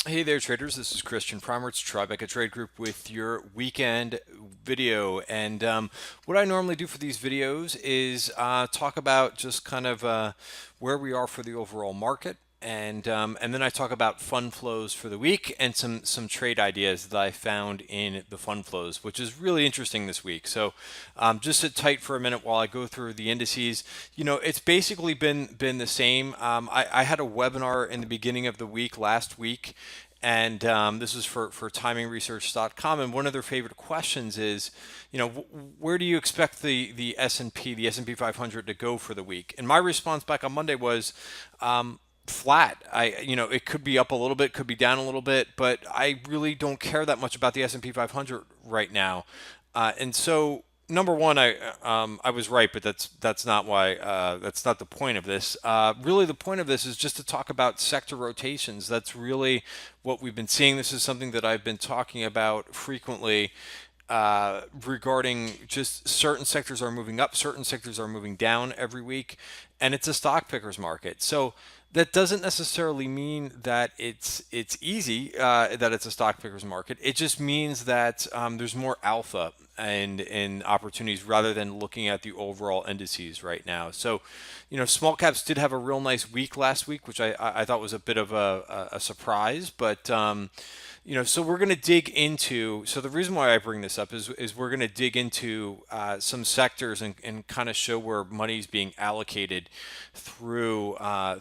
Hey there, traders. This is Christian Primer. It's Tribeca Trade Group with your weekend video. And what I normally do for these videos is talk about just kind of where we are for the overall market. And then I talk about fund flows for the week and some trade ideas that I found in the fund flows, which is really interesting this week. So just sit tight for a minute while I go through the indices. It's basically been the same. I had a webinar in the beginning of the week last week, and this is for timingresearch.com. And one of their favorite questions is, where do you expect the S&P 500 to go for the week? And my response back on Monday was flat. It could be up a little bit, could be down a little bit, but I really don't care that much about the S&P 500 right now. And so number one, I was right, but that's not why. That's not the point of this. Really, the point of this is just to talk about sector rotations. That's really what we've been seeing. This is something that I've been talking about frequently regarding just certain sectors are moving up, certain sectors are moving down every week, and it's a stock pickers market. So that doesn't necessarily mean that it's easy, that it's a stock pickers market. It just means that there's more alpha and opportunities rather than looking at the overall indices right now. So, small caps did have a real nice week last week, which I thought was a bit of a surprise, but so we're going to dig into. So the reason why I bring this up is we're going to dig into some sectors and kind of show where money is being allocated through a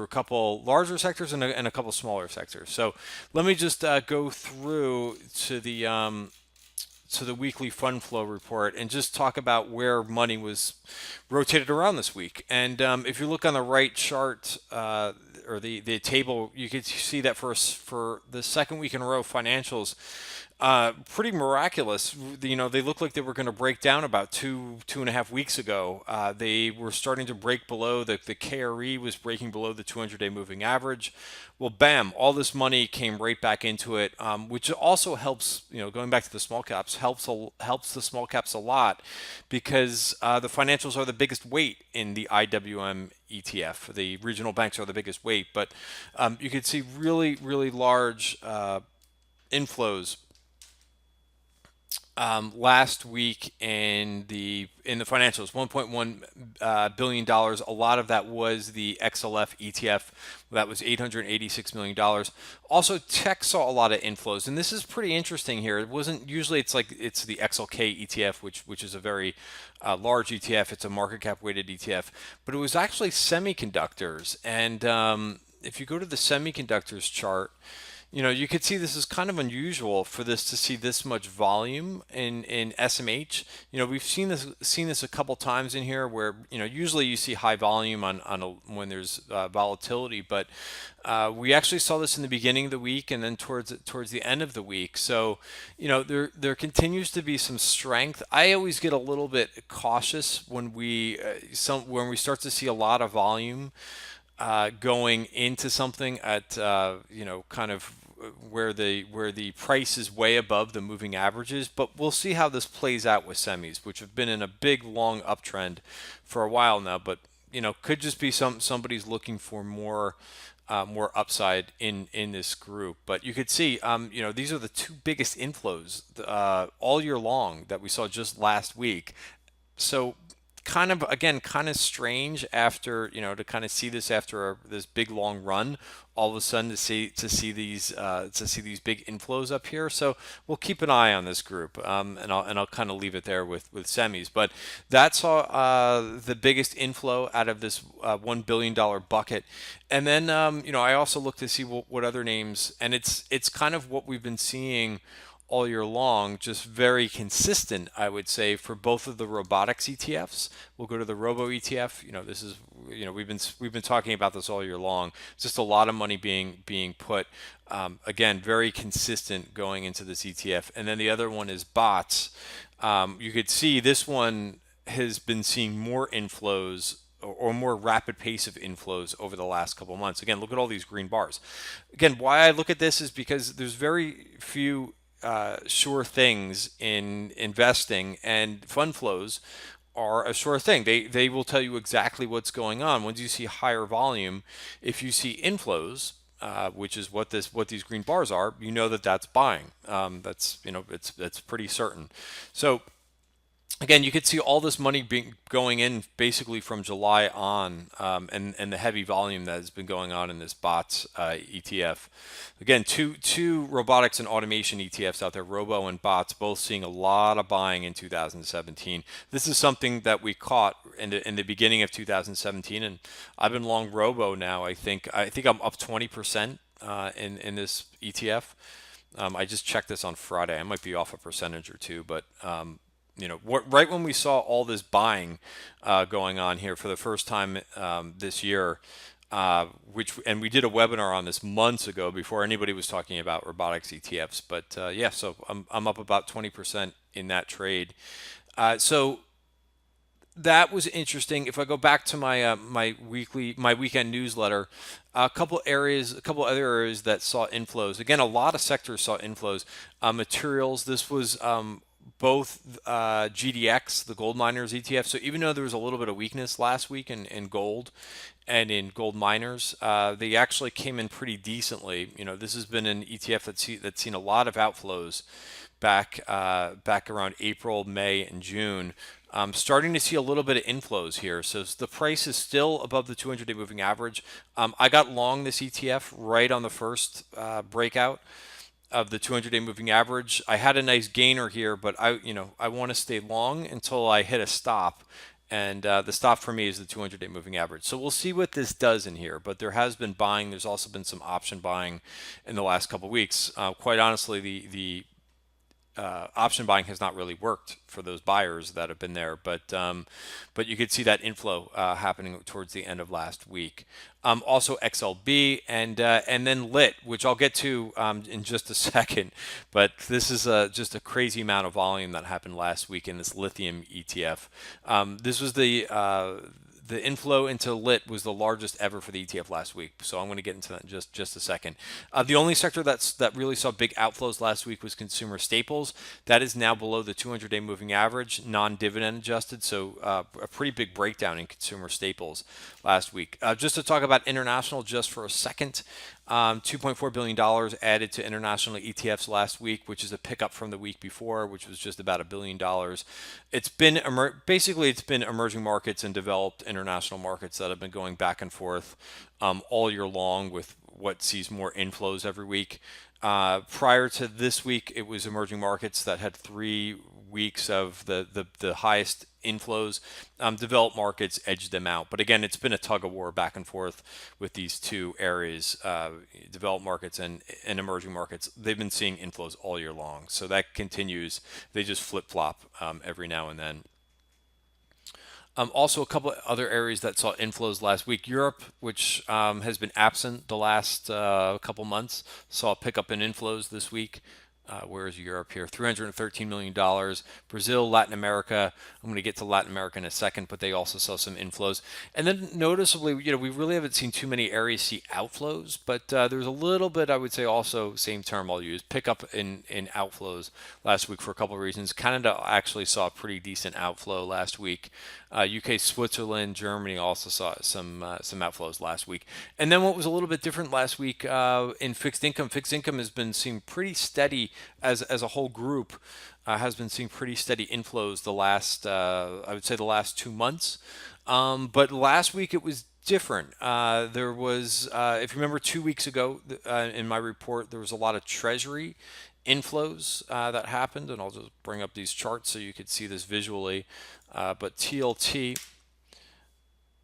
couple larger sectors and a couple smaller sectors. So let me just go through to the weekly fund flow report and just talk about where money was rotated around this week. And if you look on the right chart, or the table, you can see that for the second week in a row, financials pretty miraculous. They looked like they were going to break down about 2.5 weeks ago. They were starting to break below the KRE was breaking below the 200-day moving average. Well, bam! All this money came right back into it, which also helps. Going back to the small caps, helps the small caps a lot because the financials are the biggest weight in the IWM ETF. The regional banks are the biggest weight, but you could see really large inflows last week in the financials, $1.1 billion. A lot of that was the XLF ETF. That was $886 million. Also, tech saw a lot of inflows, and this is pretty interesting here. It wasn't usually it's the XLK ETF, which is a very large ETF. It's a market cap weighted ETF, but it was actually semiconductors. And if you go to the semiconductors chart, you could see this is kind of unusual for this to see this much volume in SMH. We've seen this a couple times in here where usually you see high volume when there's volatility, but we actually saw this in the beginning of the week and then towards the end of the week. So there continues to be some strength. I always get a little bit cautious when we start to see a lot of volume going into something at kind of where the price is way above the moving averages. But we'll see how this plays out with semis, which have been in a big long uptrend for a while now. But could just be somebody's looking for more upside in this group. But you could see these are the two biggest inflows all year long that we saw just last week. So kind of strange after to kind of see this after this big long run, all of a sudden to see these big inflows up here. So we'll keep an eye on this group, and I'll kind of leave it there with semis. But that saw the biggest inflow out of this $1 billion bucket. And then I also look to see what other names, and it's kind of what we've been seeing all year long, just very consistent, I would say, for both of the robotics ETFs. We'll go to the Robo ETF. This is we've been talking about this all year long. It's just a lot of money being put. Again, very consistent going into this ETF. And then the other one is bots. You could see this one has been seeing more inflows or more rapid pace of inflows over the last couple of months. Again, look at all these green bars. Again, why I look at this is because there's very few sure things in investing, and fund flows are a sure thing. They will tell you exactly what's going on. Once you see higher volume, if you see inflows, which is what these green bars are, you know that that's buying. That's it's pretty certain. So again, you could see all this money being going in basically from July on, and the heavy volume that has been going on in this bots ETF. Again, two robotics and automation ETFs out there, Robo and bots, both seeing a lot of buying in 2017. This is something that we caught in the beginning of 2017, and I've been long Robo now. I think I'm up 20% in this ETF. I just checked this on Friday. I might be off a percentage or two, but right when we saw all this buying going on here for the first time this year, and we did a webinar on this months ago before anybody was talking about robotics ETFs. But yeah, so I'm up about 20% in that trade. So that was interesting. If I go back to my weekend newsletter, a couple other areas that saw inflows. Again, a lot of sectors saw inflows. Materials. This was both GDX, the gold miners ETF. So even though there was a little bit of weakness last week in gold and in gold miners, they actually came in pretty decently. This has been an ETF that's seen a lot of outflows back around April, May, and June. Starting to see a little bit of inflows here. So the price is still above the 200-day moving average. I got long this ETF right on the first breakout of the 200-day moving average. I had a nice gainer here, but I want to stay long until I hit a stop. And the stop for me is the 200-day moving average. So we'll see what this does in here. But there has been buying. There's also been some option buying in the last couple of weeks. Quite honestly, the option buying has not really worked for those buyers that have been there, but you could see that inflow happening towards the end of last week. Also XLB and then Lit, which I'll get to in just a second. But this is just a crazy amount of volume that happened last week in this lithium ETF. This was the inflow into Lit was the largest ever for the ETF last week. So I'm going to get into that in just a second. The only sector that really saw big outflows last week was consumer staples. That is now below the 200-day moving average, non-dividend adjusted. So a pretty big breakdown in consumer staples last week. Just to talk about international just for a second. $2.4 billion added to international ETFs last week, which is a pickup from the week before, which was just about $1 billion. It's been basically emerging markets and developed international markets that have been going back and forth all year long with what sees more inflows every week. Prior to this week, it was emerging markets that had 3 weeks of the highest inflows. Developed markets edged them out. But again, it's been a tug of war back and forth with these two areas, developed markets and emerging markets. They've been seeing inflows all year long. So that continues. They just flip-flop every now and then. Also, a couple of other areas that saw inflows last week. Europe, which has been absent the last couple months, saw a pickup in inflows this week. Where is Europe here? $313 million. Brazil, Latin America. I'm going to get to Latin America in a second, but they also saw some inflows. And then noticeably, we really haven't seen too many areas see outflows, but there's a little bit, I would say also, same term I'll use, pickup in outflows last week for a couple of reasons. Canada actually saw a pretty decent outflow last week. UK, Switzerland, Germany also saw some outflows last week. And then what was a little bit different last week in fixed income. Fixed income has been seeing pretty steady as a whole group. Has been seeing pretty steady inflows the last, I would say, the last 2 months. But last week it was different. There was, if you remember 2 weeks ago in my report, there was a lot of treasury inflows that happened, and I'll just bring up these charts so you could see this visually. But TLT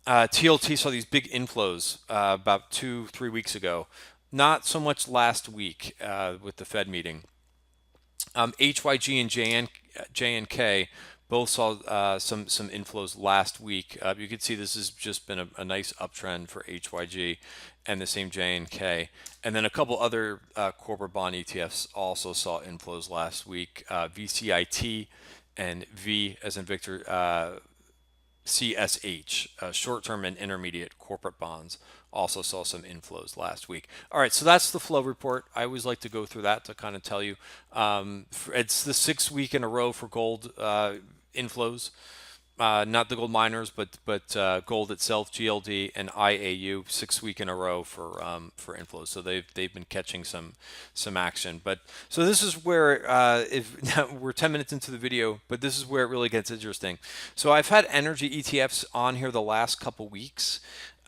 saw these big inflows about 2-3 weeks ago. Not so much last week with the Fed meeting. HYG and JNK both saw some inflows last week. You can see this has just been a nice uptrend for HYG and the same JNK. And then a couple other corporate bond ETFs also saw inflows last week. VCIT and V as in Victor, CSH, short-term and intermediate corporate bonds, also saw some inflows last week. All right, so that's the flow report. I always like to go through that to kind of tell you. It's the 6th week in a row for gold inflows. not the gold miners, but gold itself, GLD and IAU, 6 week in a row for inflows. So they've been catching some action. But so this is where if we're 10 minutes into the video, but this is where it really gets interesting. So I've had energy ETFs on here the last couple weeks.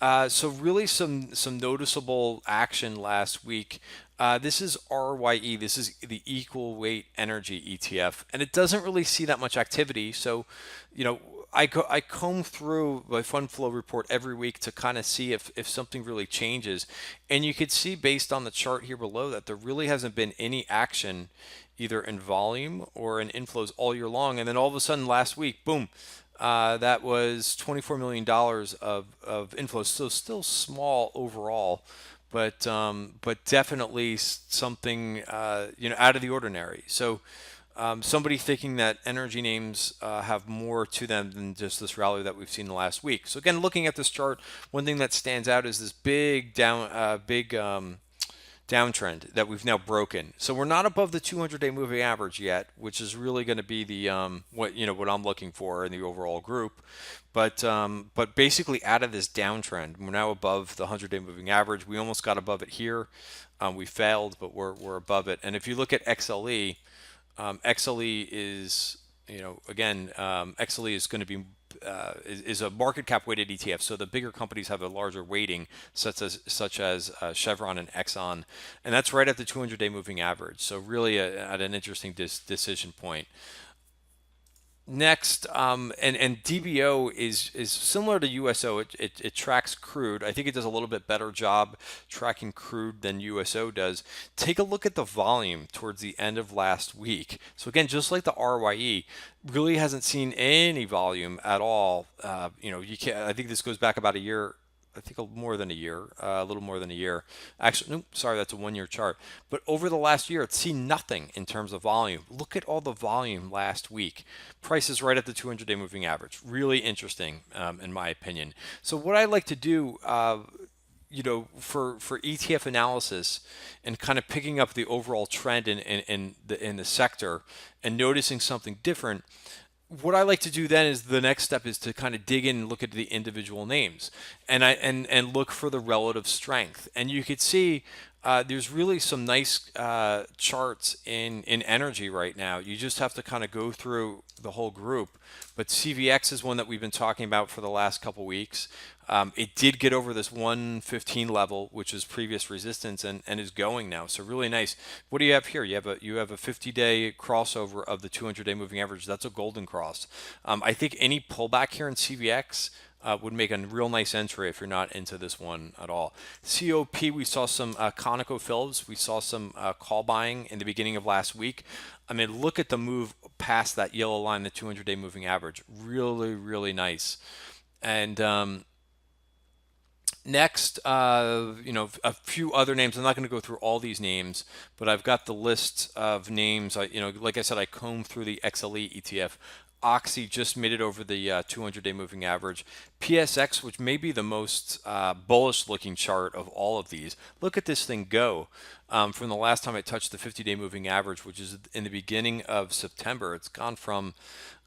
So really some noticeable action last week. This is RYE. This is the equal weight energy ETF, and it doesn't really see that much activity. So, I comb through my fund flow report every week to kind of see if something really changes, and you could see based on the chart here below that there really hasn't been any action either in volume or in inflows all year long, and then all of a sudden last week, boom, that was $24 million of inflows. So still small overall, but definitely something out of the ordinary. So somebody thinking that energy names have more to them than just this rally that we've seen the last week. So again, looking at this chart, one thing that stands out is this big downtrend that we've now broken. So we're not above the 200-day moving average yet, which is really going to be the what I'm looking for in the overall group. But basically out of this downtrend, we're now above the 100-day moving average. We almost got above it here. We failed, but we're above it. And if you look at XLE, XLE is, again, XLE is going to be is a market cap weighted ETF. So the bigger companies have a larger weighting, such as Chevron and Exxon, and that's right at the 200-day moving average. So really at an interesting decision point. Next, and DBO is similar to USO. It tracks crude. I think it does a little bit better job tracking crude than USO does. Take a look at the volume towards the end of last week. So again, just like the RYE, really hasn't seen any volume at all. You can't. I think this goes back about a year. I think more than a year, a little more than a year. Actually, nope, sorry, that's a 1 year chart. But over the last year, it's seen nothing in terms of volume. Look at all the volume last week. Price is right at the 200-day moving average. Really interesting, in my opinion. So what I like to do, for ETF analysis and kind of picking up the overall trend in the sector and noticing something different, what I like to do then is the next step is to kind of dig in and look at the individual names and look for the relative strength. And you could see there's really some nice charts in energy right now. You just have to kind of go through the whole group. But CVX is one that we've been talking about for the last couple weeks. It did get over this 115 level, which is previous resistance, and is going now. So really nice. What do you have here? You have a 50-day crossover of the 200-day moving average. That's a golden cross. I think any pullback here in CVX would make a real nice entry if you're not into this one at all. COP, we saw some ConocoPhillips. We saw some call buying in the beginning of last week. I mean, look at the move past that yellow line, the 200-day moving average. Really, really nice. And next, a few other names. I'm not going to go through all these names, but I've got the list of names. Like I said, I combed through the XLE ETF. Oxy just made it over the 200-day moving average. PSX, which may be the most bullish looking chart of all of these. Look at this thing go. From the last time it touched the 50-day moving average, which is in the beginning of September, it's gone from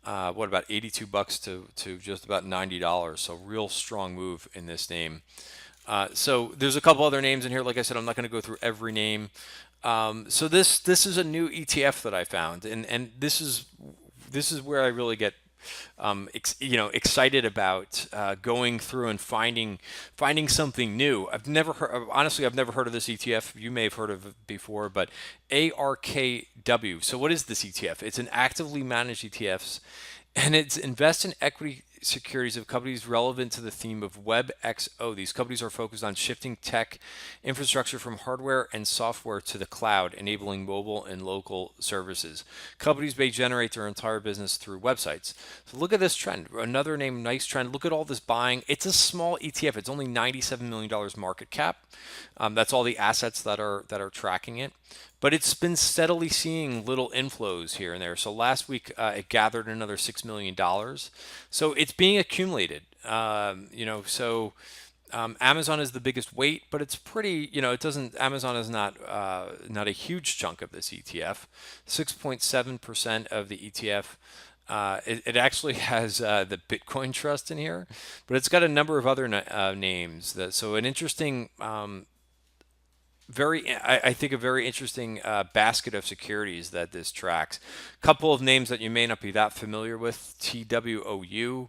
about $82 to just about $90. So real strong move in this name. So there's a couple other names in here. Like I said, I'm not going to go through every name. So this is a new ETF that I found, and this is where I really get excited about going through and finding something new. I've never heard of this ETF. You may have heard of it before, but ARKW. So what is this ETF? It's an actively managed ETFs, and it's invest in equity securities of companies relevant to the theme of WebXO. These companies are focused on shifting tech infrastructure from hardware and software to the cloud, enabling mobile and local services. Companies may generate their entire business through websites. So look at this trend. Another name, nice trend. Look at all this buying. It's a small ETF. It's only $97 million market cap. That's all the assets that are tracking it. But it's been steadily seeing little inflows here and there. So last week it gathered another $6 million. So it's being accumulated. Amazon is the biggest weight, but it's pretty. It doesn't. Amazon is not a huge chunk of this ETF. 6.7% of the ETF. It actually has the Bitcoin Trust in here, but it's got a number of other names. So an interesting, I think a very interesting basket of securities that this tracks. Couple of names that you may not be that familiar with: TWOU.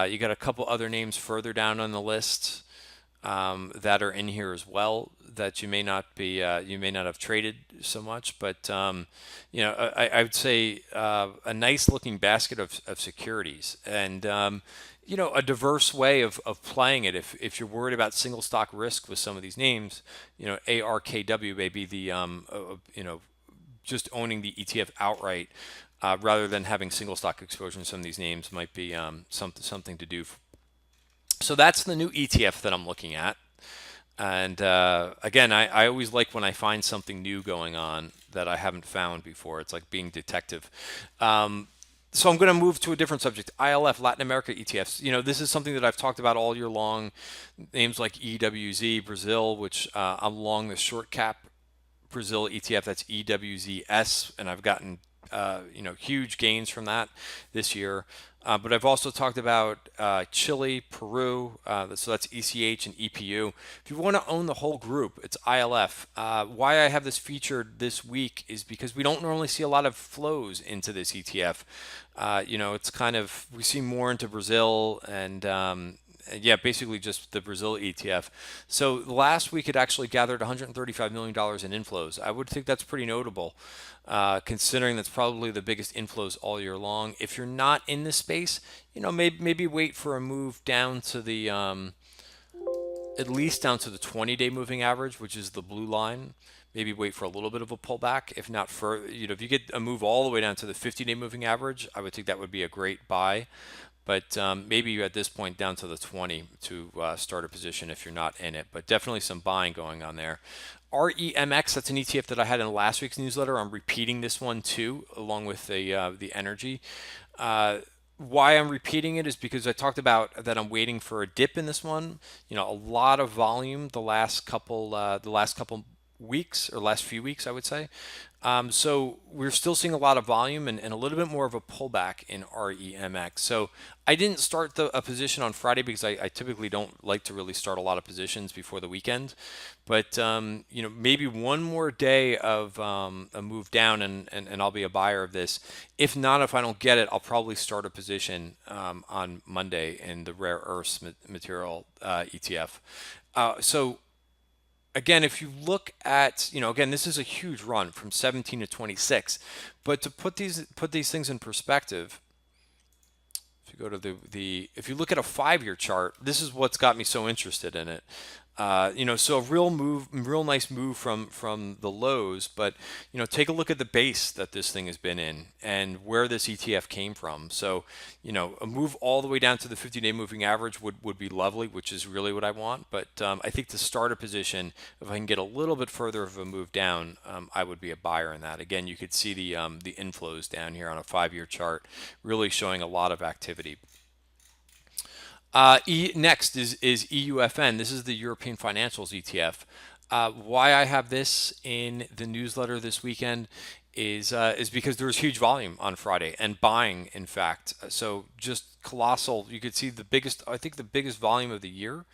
You got a couple other names further down on the list that are in here as well that you may not have traded so much, but I would say a nice looking basket of securities, and a diverse way of playing it. If you're worried about single stock risk with some of these names, ARKW may be the just owning the ETF outright rather than having single stock exposure in some of these names might be something to do. So that's the new ETF that I'm looking at. And again, I always like when I find something new going on that I haven't found before. It's like being detective. So I'm going to move to a different subject. ILF, Latin America ETFs. This is something that I've talked about all year long. Names like EWZ, Brazil, which I'm long the short cap Brazil ETF. That's EWZS, and I've gotten huge gains from that this year. But I've also talked about Chile, Peru, so that's ECH and EPU. If you want to own the whole group, it's ILF. Why I have this featured this week is because we don't normally see a lot of flows into this ETF. It's kind of, we see more into Brazil and yeah, basically just the Brazil ETF. So last week it actually gathered $135 million in inflows. I would think that's pretty notable, considering that's probably the biggest inflows all year long. If you're not in this space, maybe wait for a move down to the at least down to the 20-day moving average, which is the blue line. Maybe wait for a little bit of a pullback. If not further, if you get a move all the way down to the 50-day moving average, I would think that would be a great buy. But maybe at this point down to the 20 to start a position if you're not in it. But definitely some buying going on there. REMX, that's an ETF that I had in last week's newsletter. I'm repeating this one too, along with the energy. Why I'm repeating it is because I talked about that I'm waiting for a dip in this one. A lot of volume the last couple weeks, or last few weeks, I would say. So we're still seeing a lot of volume and a little bit more of a pullback in REMX. So I didn't start a position on Friday because I typically don't like to really start a lot of positions before the weekend. But maybe one more day of a move down and I'll be a buyer of this. If not, if I don't get it, I'll probably start a position on Monday in the rare earths material ETF. So again, if you look at, again, this is a huge run from 17 to 26, but to put these things in perspective, if you go to if you look at a 5-year chart, this is what's got me so interested in it. So a real nice move from the lows, but take a look at the base that this thing has been in and where this ETF came from. So a move all the way down to the 50-day moving average would be lovely, which is really what I want. But I think to start a position, if I can get a little bit further of a move down, I would be a buyer in that. Again, you could see the inflows down here on a 5-year chart, really showing a lot of activity. Next is EUFN. This is the European Financials ETF. Why I have this in the newsletter this weekend is because there was huge volume on Friday and buying, in fact. So just colossal. You could see the biggest volume of the year.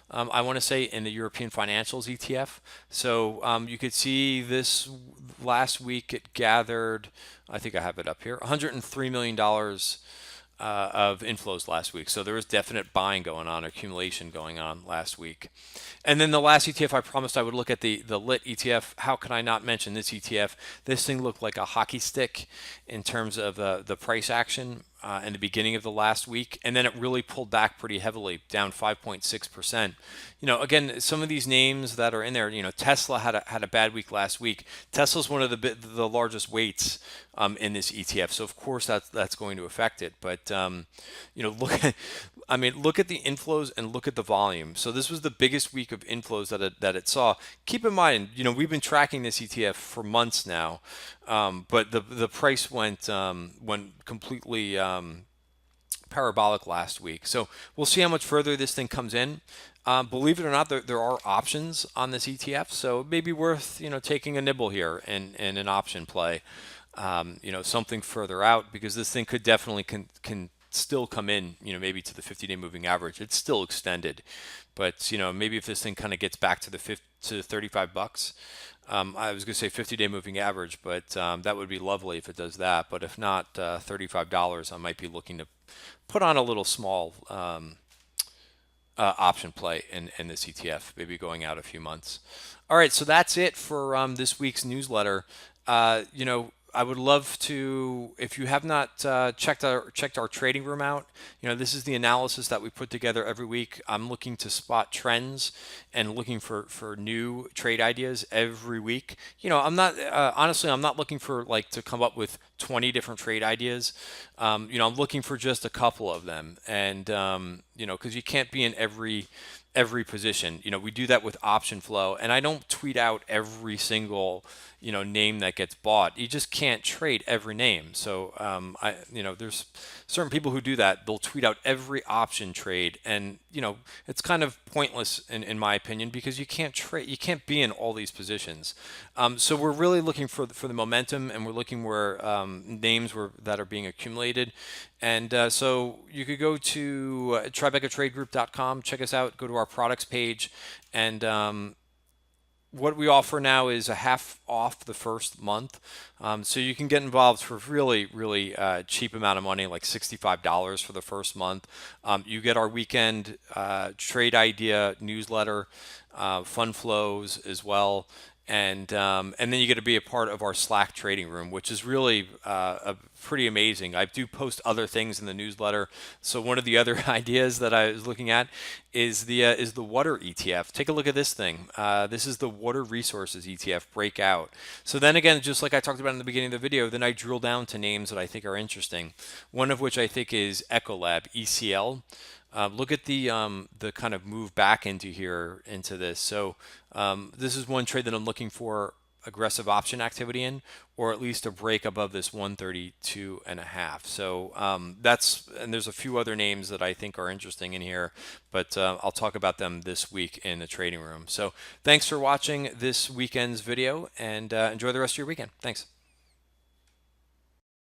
I want to say in the European Financials ETF. So you could see this last week it gathered, I think I have it up here, $103 million of inflows last week. So there was definite buying going on, accumulation going on last week. And then the last ETF, I promised I would look at the LIT ETF. How can I not mention this ETF? This thing looked like a hockey stick in terms of the price action in the beginning of the last week, and then it really pulled back pretty heavily, down 5.6%. Again, some of these names that are in there, Tesla had a bad week last week. Tesla's one of the largest weights in this ETF, so of course that's going to affect it. But look at the inflows and look at the volume. So this was the biggest week of inflows that it saw. Keep in mind, we've been tracking this ETF for months now, but the price went completely parabolic last week. So we'll see how much further this thing comes in. Believe it or not, there are options on this ETF, so it may be worth taking a nibble here in an option play. something further out, because this thing could definitely can still come in, maybe to the 50-day moving average. It's still extended, but maybe if this thing kind of gets back to the 50 to $35. I was going to say 50-day moving average, but that would be lovely if it does that. But if not, $35, I might be looking to put on a little small option play in this ETF, maybe going out a few months. All right, so that's it for this week's newsletter. I would love to, if you have not checked our trading room out. This is the analysis that we put together every week. I'm looking to spot trends and looking for new trade ideas every week. I'm not honestly, I'm not looking for like to come up with 20 different trade ideas. I'm looking for just a couple of them, and because you can't be in every position. We do that with option flow, and I don't tweet out every single name that gets bought. You just can't trade every name. So there's certain people who do that. They'll tweet out every option trade, and it's kind of pointless in my opinion, because you can't trade, you can't be in all these positions. So we're really looking for the momentum, and we're looking where names that are being accumulated. And so you could go to TribecaTradeGroup.com, check us out, go to our products page, and what we offer now is a half off the first month. So you can get involved for really, really cheap amount of money, like $65 for the first month. You get our weekend trade idea newsletter, fund flows as well. And then you get to be a part of our Slack trading room, which is really pretty amazing. I do post other things in the newsletter. So one of the other ideas that I was looking at is the water ETF. Take a look at this thing. This is the water resources ETF breakout. So then again, just like I talked about in the beginning of the video, then I drill down to names that I think are interesting. One of which I think is Ecolab, ECL. Look at the kind of move back into this. So this is one trade that I'm looking for aggressive option activity in, or at least a break above this 132.5. So and there's a few other names that I think are interesting in here, but I'll talk about them this week in the trading room. So thanks for watching this weekend's video, and enjoy the rest of your weekend. Thanks.